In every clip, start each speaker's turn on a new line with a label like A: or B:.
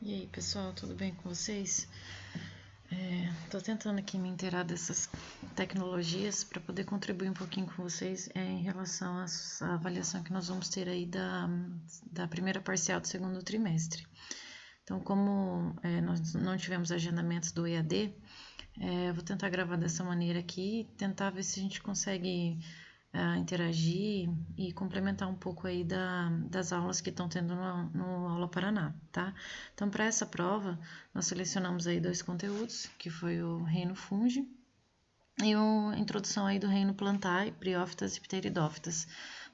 A: E aí, pessoal, tudo bem com vocês? Tô tentando aqui me inteirar dessas tecnologias para poder contribuir um pouquinho com vocês em relação à avaliação que nós vamos ter aí da primeira parcial do segundo trimestre. Então, como nós não tivemos agendamentos do EAD, vou tentar gravar dessa maneira aqui e tentar ver se a gente consegue interagir e complementar um pouco aí das aulas que estão tendo no Aula Paraná, tá? Então, para essa prova, nós selecionamos aí 2 conteúdos, que foi o reino fungi e a introdução aí do reino plantae, briófitas e pteridófitas.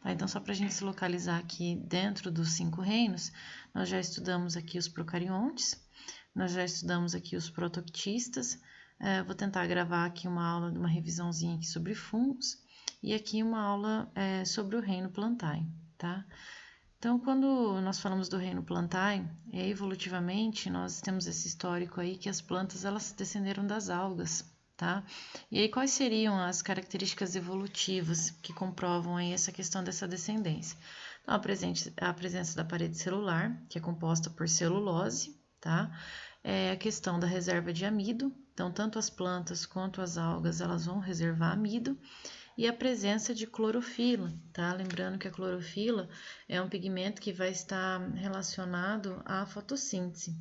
A: Tá? Então, só para a gente se localizar aqui dentro dos 5 reinos, nós já estudamos aqui os procariontes, nós já estudamos aqui os protoctistas, vou tentar gravar aqui uma aula de uma revisãozinha aqui sobre fungos, e aqui uma aula sobre o reino plantae, tá? Então, quando nós falamos do reino plantae, evolutivamente, nós temos esse histórico aí que as plantas, elas descenderam das algas, tá? E aí, quais seriam as características evolutivas que comprovam aí essa questão dessa descendência? Então, a presença da parede celular, que é composta por celulose, tá? A questão da reserva de amido, então, tanto as plantas quanto as algas, elas vão reservar amido, e a presença de clorofila, tá? Lembrando que a clorofila é um pigmento que vai estar relacionado à fotossíntese.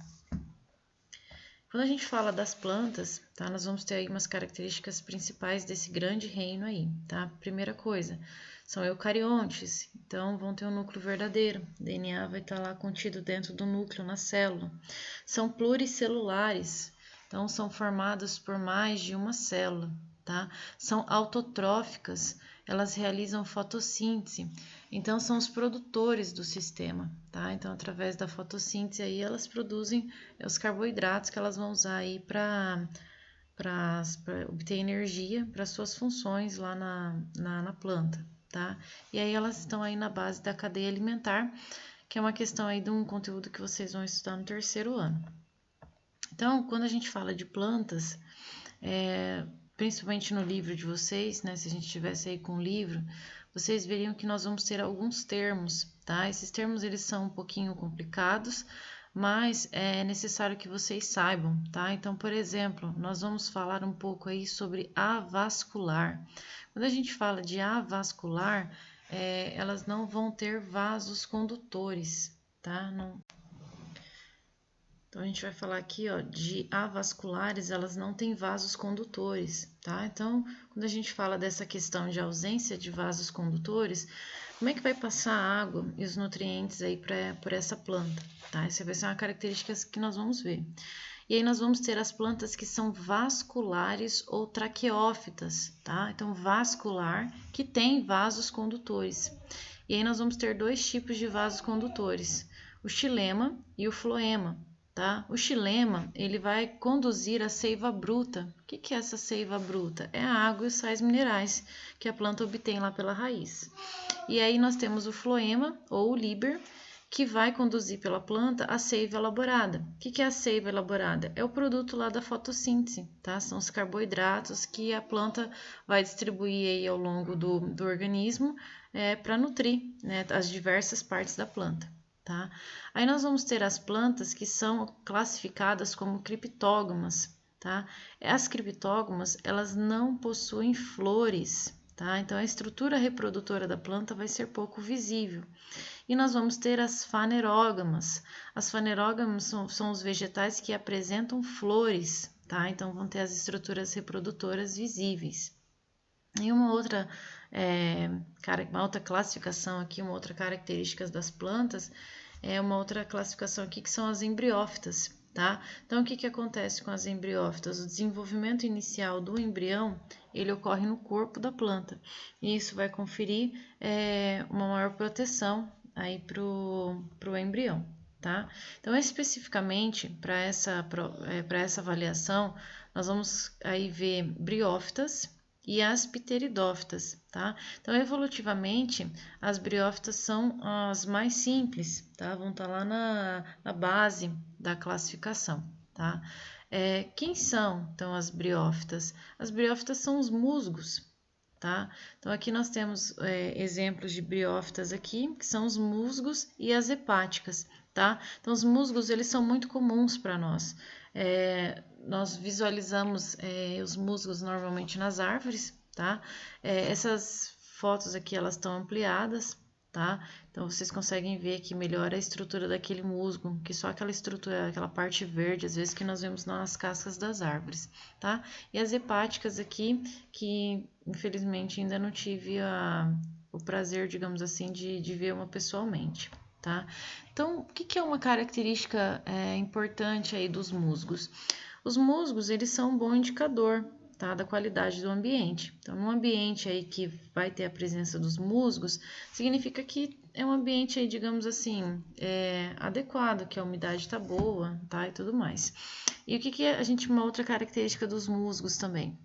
A: Quando a gente fala das plantas, tá? Nós vamos ter aí umas características principais desse grande reino aí, tá? Primeira coisa, são eucariontes, então vão ter um núcleo verdadeiro, o DNA vai estar lá contido dentro do núcleo, na célula. São pluricelulares, então são formados por mais de uma célula. Tá? São autotróficas, elas realizam fotossíntese, então são os produtores do sistema, tá? Então, através da fotossíntese aí, elas produzem os carboidratos que elas vão usar aí para obter energia para suas funções lá na planta, tá? E aí elas estão aí na base da cadeia alimentar, que é uma questão aí de um conteúdo que vocês vão estudar no terceiro ano. Então, quando a gente fala de plantas, principalmente no livro de vocês, né, se a gente estivesse aí com o livro, vocês veriam que nós vamos ter alguns termos, tá? Esses termos, eles são um pouquinho complicados, mas é necessário que vocês saibam, tá? Então, por exemplo, nós vamos falar um pouco aí sobre avascular. Quando a gente fala de avascular, elas não vão ter vasos condutores, tá? Não. Então, a gente vai falar aqui, ó, de avasculares, elas não têm vasos condutores, tá? Então, quando a gente fala dessa questão de ausência de vasos condutores, como é que vai passar a água e os nutrientes aí por essa planta, tá? Essa vai ser uma característica que nós vamos ver. E aí nós vamos ter as plantas que são vasculares ou traqueófitas, tá? Então, vascular, que tem vasos condutores. E aí nós vamos ter 2 tipos de vasos condutores, o xilema e o floema. Tá? O xilema, ele vai conduzir a seiva bruta. O que é essa seiva bruta? É a água e os sais minerais que a planta obtém lá pela raiz. E aí nós temos o floema ou o líber, que vai conduzir pela planta a seiva elaborada. O que é a seiva elaborada? É o produto lá da fotossíntese, tá? São os carboidratos que a planta vai distribuir aí ao longo do organismo para nutrir, né, as diversas partes da planta. Tá? Aí nós vamos ter as plantas que são classificadas como criptógamas, tá? As criptógamas, elas não possuem flores, tá? Então a estrutura reprodutora da planta vai ser pouco visível. E nós vamos ter as fanerógamas. As fanerógamas são os vegetais que apresentam flores, tá? Então vão ter as estruturas reprodutoras visíveis. E uma outra classificação aqui, uma outra característica das plantas, uma outra classificação aqui que são as embriófitas, tá? Então, o que acontece com as embriófitas? O desenvolvimento inicial do embrião, ele ocorre no corpo da planta, e isso vai conferir uma maior proteção aí pro embrião, tá? Então, especificamente para essa avaliação, nós vamos aí ver briófitas e as pteridófitas, tá? Então, evolutivamente, as briófitas são as mais simples, tá? Vão estar lá na base da classificação, tá? Quem são, então, as briófitas? As briófitas são os musgos, tá? Então, aqui nós temos exemplos de briófitas aqui, que são os musgos e as hepáticas. tá? Então, os musgos, eles são muito comuns para nós. Nós visualizamos os musgos normalmente nas árvores, tá? Essas fotos aqui, elas estão ampliadas, tá? Então, vocês conseguem ver que melhora a estrutura daquele musgo, que só aquela estrutura, aquela parte verde, às vezes, que nós vemos nas cascas das árvores, tá? E as hepáticas aqui, que infelizmente ainda não tive o prazer, digamos assim, de ver uma pessoalmente, tá? Então, o que é uma característica importante aí dos musgos? Os musgos, eles são um bom indicador, tá, da qualidade do ambiente. Então, num ambiente aí que vai ter a presença dos musgos, significa que é um ambiente aí, digamos assim, adequado, que a umidade está boa, tá, e tudo mais. E o que é uma outra característica dos musgos também?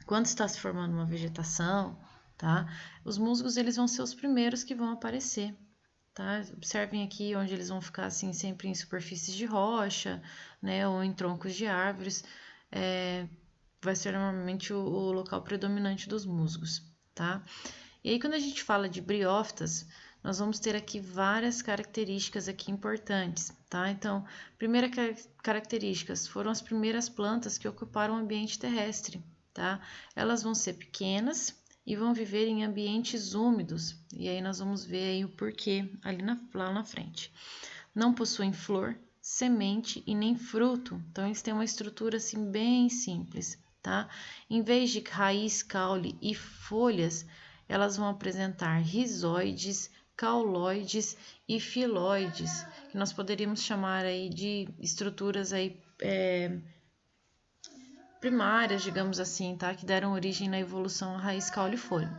A: Quando está se formando uma vegetação, tá, os musgos, eles vão ser os primeiros que vão aparecer. Tá? Observem aqui onde eles vão ficar assim sempre em superfícies de rocha, né, ou em troncos de árvores, vai ser normalmente o local predominante dos musgos, tá? E aí quando a gente fala de briófitas, nós vamos ter aqui várias características aqui importantes, tá? Então, primeira característica, foram as primeiras plantas que ocuparam o ambiente terrestre, tá? Elas vão ser pequenas e vão viver em ambientes úmidos, e aí nós vamos ver aí o porquê lá na frente. Não possuem flor, semente e nem fruto, então eles têm uma estrutura assim bem simples, tá? Em vez de raiz, caule e folhas, elas vão apresentar rizoides, cauloides e filóides, que nós poderíamos chamar aí de estruturas aí primárias, digamos assim, tá? Que deram origem na evolução à raiz, caule e folha.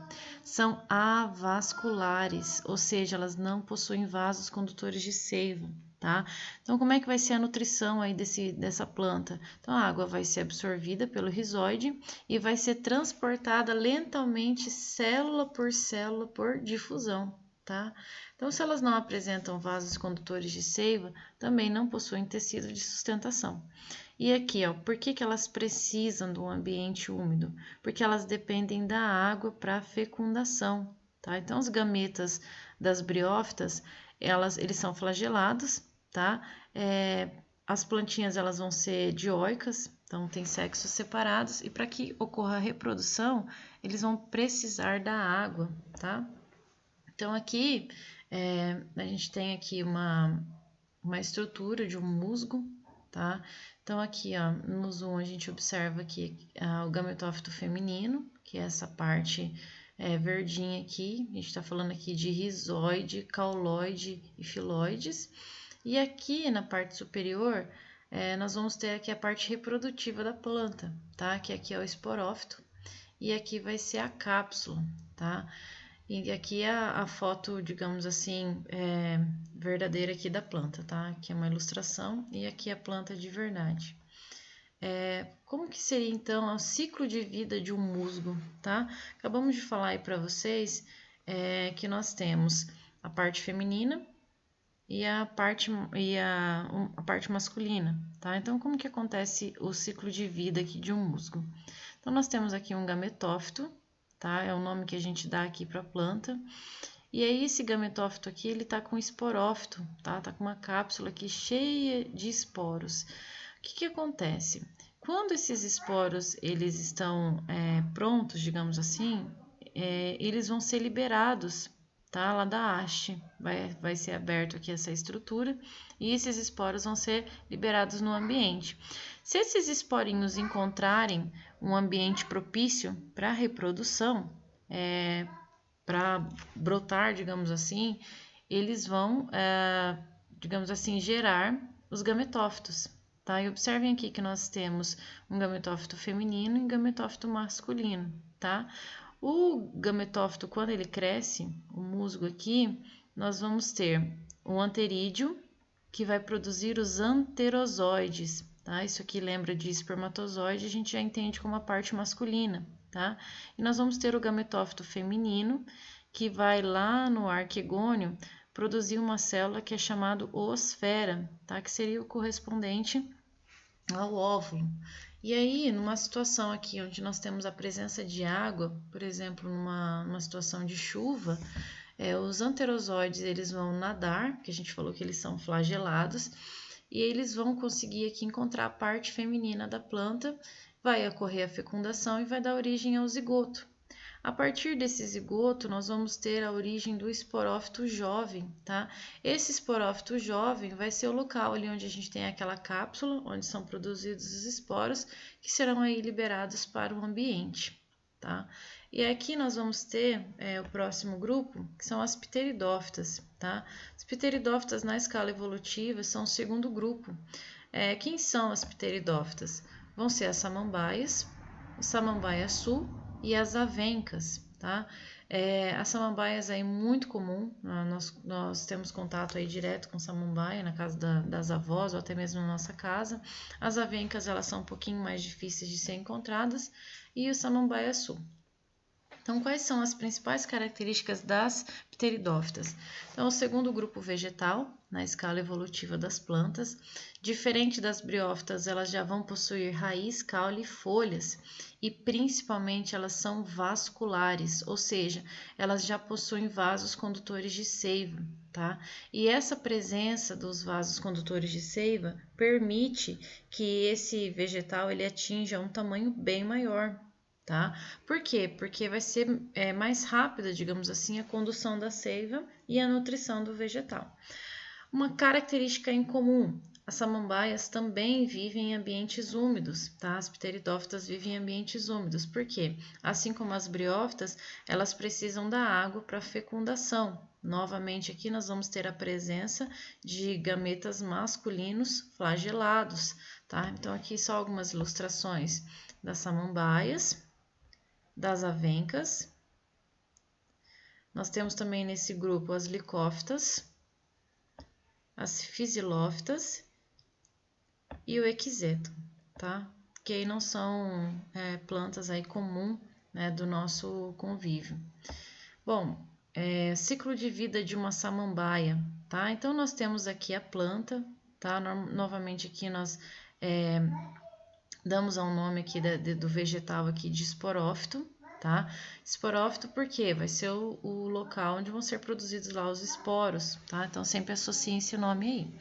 A: São avasculares, ou seja, elas não possuem vasos condutores de seiva, tá? Então, como é que vai ser a nutrição aí dessa planta? Então, a água vai ser absorvida pelo rizoide e vai ser transportada lentamente, célula por difusão, tá? Então, se elas não apresentam vasos condutores de seiva, também não possuem tecido de sustentação. E aqui, ó, por que elas precisam de um ambiente úmido? Porque elas dependem da água para fecundação, tá? Então, os gametas das briófitas, eles são flagelados, tá? As plantinhas, elas vão ser dioicas, então tem sexos separados, e para que ocorra a reprodução, eles vão precisar da água, tá? Então, aqui, a gente tem aqui uma estrutura de um musgo, tá? Então, aqui, ó, no zoom, a gente observa aqui o gametófito feminino, que é essa parte verdinha aqui. A gente está falando aqui de rizoide, cauloide e filóides. E aqui, na parte superior, nós vamos ter aqui a parte reprodutiva da planta, tá? Que aqui é o esporófito. E aqui vai ser a cápsula, tá? E aqui é a foto, digamos assim, verdadeira aqui da planta, tá? Aqui é uma ilustração e aqui é a planta de verdade. Como que seria, então, o ciclo de vida de um musgo, tá? Acabamos de falar aí para vocês que nós temos a parte feminina e a parte masculina, tá? Então, como que acontece o ciclo de vida aqui de um musgo? Então, nós temos aqui um gametófito, tá? É o nome que a gente dá aqui para a planta. E aí, esse gametófito aqui, ele tá com esporófito, tá? Tá com uma cápsula aqui cheia de esporos. O que acontece? Quando esses esporos, eles estão prontos, digamos assim, eles vão ser liberados, tá? Lá da haste. Vai ser aberto aqui essa estrutura e esses esporos vão ser liberados no ambiente. Se esses esporinhos encontrarem um ambiente propício para reprodução, para brotar, digamos assim, eles vão, digamos assim, gerar os gametófitos, tá? E observem aqui que nós temos um gametófito feminino e um gametófito masculino, tá? O gametófito, quando ele cresce, o musgo aqui, nós vamos ter um anterídeo, que vai produzir os anterozoides, tá? Isso aqui lembra de espermatozoide, a gente já entende como a parte masculina, tá? E nós vamos ter o gametófito feminino, que vai lá no arquegônio produzir uma célula que é chamada oosfera, tá? Que seria o correspondente ao óvulo. E aí, numa situação aqui onde nós temos a presença de água, por exemplo, numa situação de chuva, Os anterozoides eles vão nadar, que a gente falou que eles são flagelados, e eles vão conseguir aqui encontrar a parte feminina da planta, vai ocorrer a fecundação e vai dar origem ao zigoto. A partir desse zigoto, nós vamos ter a origem do esporófito jovem, tá? Esse esporófito jovem vai ser o local ali onde a gente tem aquela cápsula, onde são produzidos os esporos, que serão aí liberados para o ambiente, tá? E aqui nós vamos ter o próximo grupo, que são as pteridófitas, tá? As pteridófitas na escala evolutiva são o segundo grupo. Quem são as pteridófitas? Vão ser as samambaias, o samambaia sul e as avencas, tá? As samambaias é muito comum, nós temos contato aí direto com samambaia na casa das avós ou até mesmo na nossa casa. As avencas elas são um pouquinho mais difíceis de ser encontradas e o samambaia sul. Então, quais são as principais características das pteridófitas? Então, o segundo grupo vegetal, na escala evolutiva das plantas, diferente das briófitas, elas já vão possuir raiz, caule e folhas, e principalmente elas são vasculares, ou seja, elas já possuem vasos condutores de seiva, tá? E essa presença dos vasos condutores de seiva permite que esse vegetal ele atinja um tamanho bem maior. Tá? Por quê? Porque vai ser mais rápida, digamos assim, a condução da seiva e a nutrição do vegetal. Uma característica em comum, as samambaias também vivem em ambientes úmidos, tá? As pteridófitas vivem em ambientes úmidos, por quê? Assim como as briófitas, elas precisam da água para fecundação. Novamente aqui nós vamos ter a presença de gametas masculinos flagelados, tá? Então aqui só algumas ilustrações das samambaias, das avencas. Nós temos também nesse grupo as licófitas, as fisilófitas e o equiseto, tá? Que aí não são plantas aí comum, né, do nosso convívio. Bom, ciclo de vida de uma samambaia, tá? Então nós temos aqui a planta, tá? Novamente aqui nós damos ao nome aqui do vegetal aqui de esporófito, tá? Esporófito porque vai ser o local onde vão ser produzidos lá os esporos, tá? Então sempre associem esse nome aí.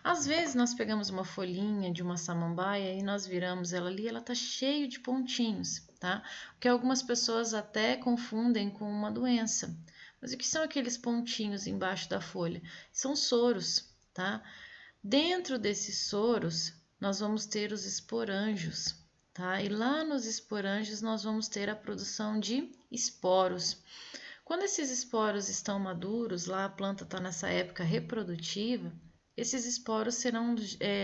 A: Às vezes nós pegamos uma folhinha de uma samambaia e nós viramos ela ali, ela tá cheio de pontinhos, tá? Porque algumas pessoas até confundem com uma doença. Mas o que são aqueles pontinhos embaixo da folha? São soros, tá? Dentro desses soros nós vamos ter os esporângios, tá? E lá nos esporângios nós vamos ter a produção de esporos. Quando esses esporos estão maduros, lá a planta está nessa época reprodutiva, esses esporos serão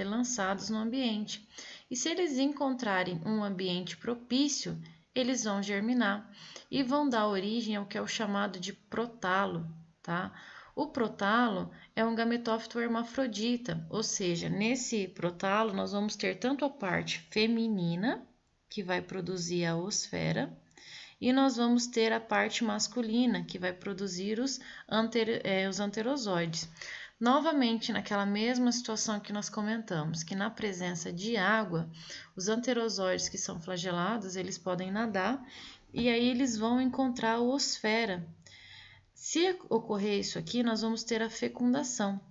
A: lançados no ambiente. E se eles encontrarem um ambiente propício, eles vão germinar e vão dar origem ao que é o chamado de protalo, tá? O protalo é um gametófito hermafrodita, ou seja, nesse protalo nós vamos ter tanto a parte feminina, que vai produzir a oosfera, e nós vamos ter a parte masculina, que vai produzir os anterozoides. Novamente, naquela mesma situação que nós comentamos, que na presença de água, os anterozoides que são flagelados, eles podem nadar, e aí eles vão encontrar a oosfera. Se ocorrer isso aqui, nós vamos ter a fecundação.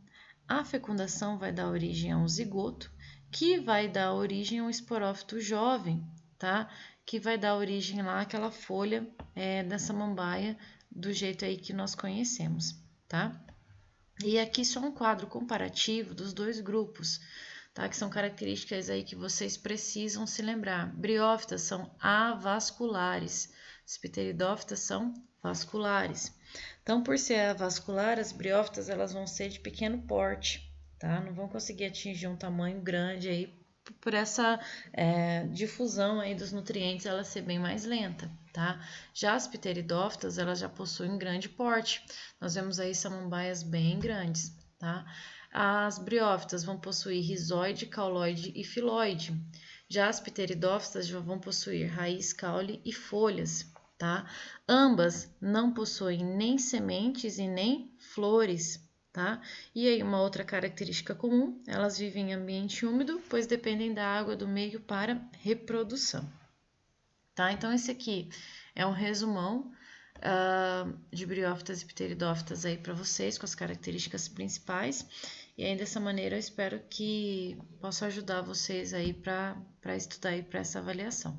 A: A fecundação vai dar origem a um zigoto, que vai dar origem a um esporófito jovem, tá? Que vai dar origem lá àquela folha da samambaia, do jeito aí que nós conhecemos, tá? E aqui só um quadro comparativo dos dois grupos, tá? Que são características aí que vocês precisam se lembrar. Briófitas são avasculares, as pteridófitas são vasculares. Então, por ser avascular, as briófitas elas vão ser de pequeno porte, tá? Não vão conseguir atingir um tamanho grande aí por essa difusão aí dos nutrientes ela ser bem mais lenta, tá? Já as pteridófitas elas já possuem grande porte. Nós vemos aí samambaias bem grandes, tá? As briófitas vão possuir rizoide, cauloide e filóide. Já as pteridófitas já vão possuir raiz, caule e folhas, tá? Ambas não possuem nem sementes e nem flores, tá? E aí uma outra característica comum, elas vivem em ambiente úmido, pois dependem da água do meio para reprodução, tá? Então esse aqui é um resumão de briófitas e pteridófitas aí para vocês, com as características principais. E aí, dessa maneira, eu espero que possa ajudar vocês aí para estudar aí para essa avaliação.